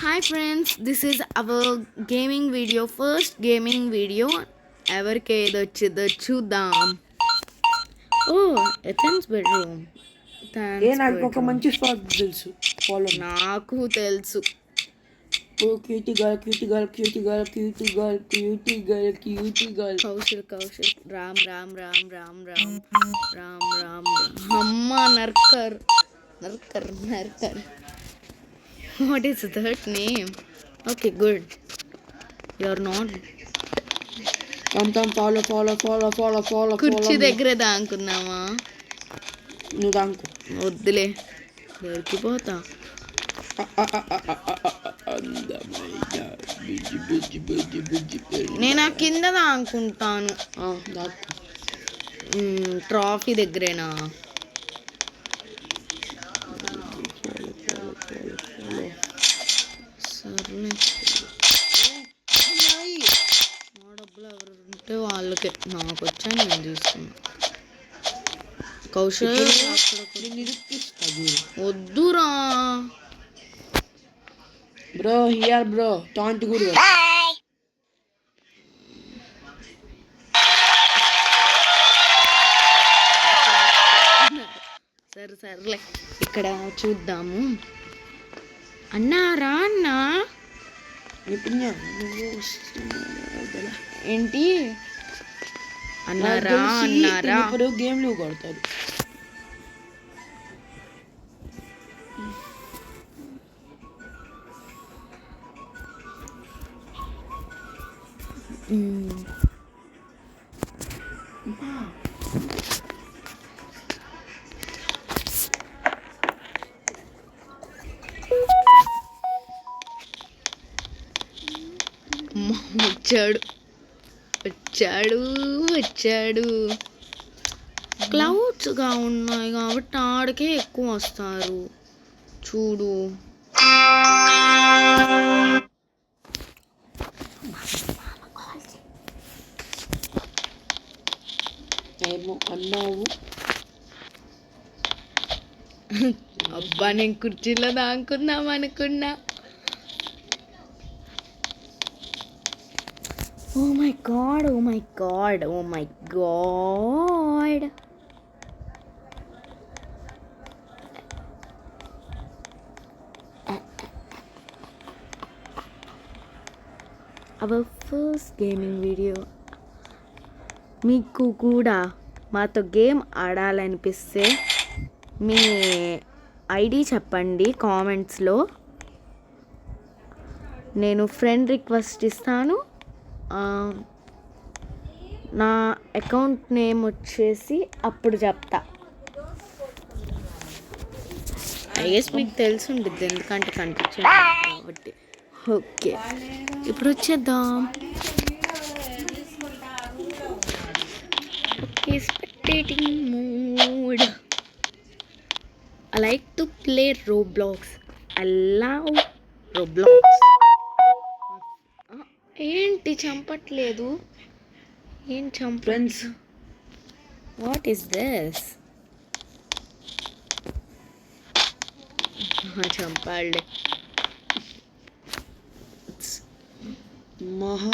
Hi friends, this is our gaming video, first gaming video. ఎవరికి ఏది వచ్చిందో చూద్దాం. ఓ ఎథన్స్ బెడ్రూమ్. నాకు ఒక మంచి స్పాట్ తెలుసు. ఫాలో నాకు తెలుసు. ఓ cutie girl cutie girl cutie girl cutie girl cutie girl cutie girl Kaushik Ram Ram Ram Ram Ram Ram Ram అమ్మ నర్కర్. What is that name? Okay, good. You're not. Come, follow. కుర్చీ దగ్గరే దాంకున్నావా? నువ్వు దాంకు. వద్దులే, దొరికిపోతా. నేను ఆ కింద దాంకుంటాను. ట్రాఫీ దగ్గరేనా? సర్లే, మా డబ్బులు ఎవరు ఉంటే వాళ్ళకే, నాకు వచ్చాను నేను తీసుకున్నా. కౌశల్ వద్దురా bro. Here bro, taunt good. సర్లే, ఇక్కడ చూద్దాము. అన్నారా అన్న ఏంటి అన్నారా? ఇప్పుడు గేమ్లు కొడతారు. వచ్చాడు. క్లౌడ్స్గా ఉన్నాయి కాబట్టి ఆడికే ఎక్కువ వస్తారు. చూడు, అన్నావు. అబ్బా, నేను కుర్చీలో దాంకుందాం అనుకున్నా. Oh my god. Our first gaming video. మీకు కూడా మాతో గేమ్ ఆడాలనిపిస్తే మీ ఐడి చెప్పండి కామెంట్స్లో. నేను ఫ్రెండ్ రిక్వెస్ట్ ఇస్తాను. నా అకౌంట్ నేమ్ వచ్చేసి అప్పుడు చెప్తా. ఐ గెస్ మీకు తెలిసి ఉంటుంది, ఎందుకంటే కనిపించాను కాబట్టి. ఓకే, ఇప్పుడు వచ్చేద్దాం. Okay, spectating mode. I like to play Roblox. I love Roblox. ఏంటి చంపట్లేదు? ఏం ఫ్రెండ్స్, వాట్ ఈస్ దిస్? చంపాలే. మహా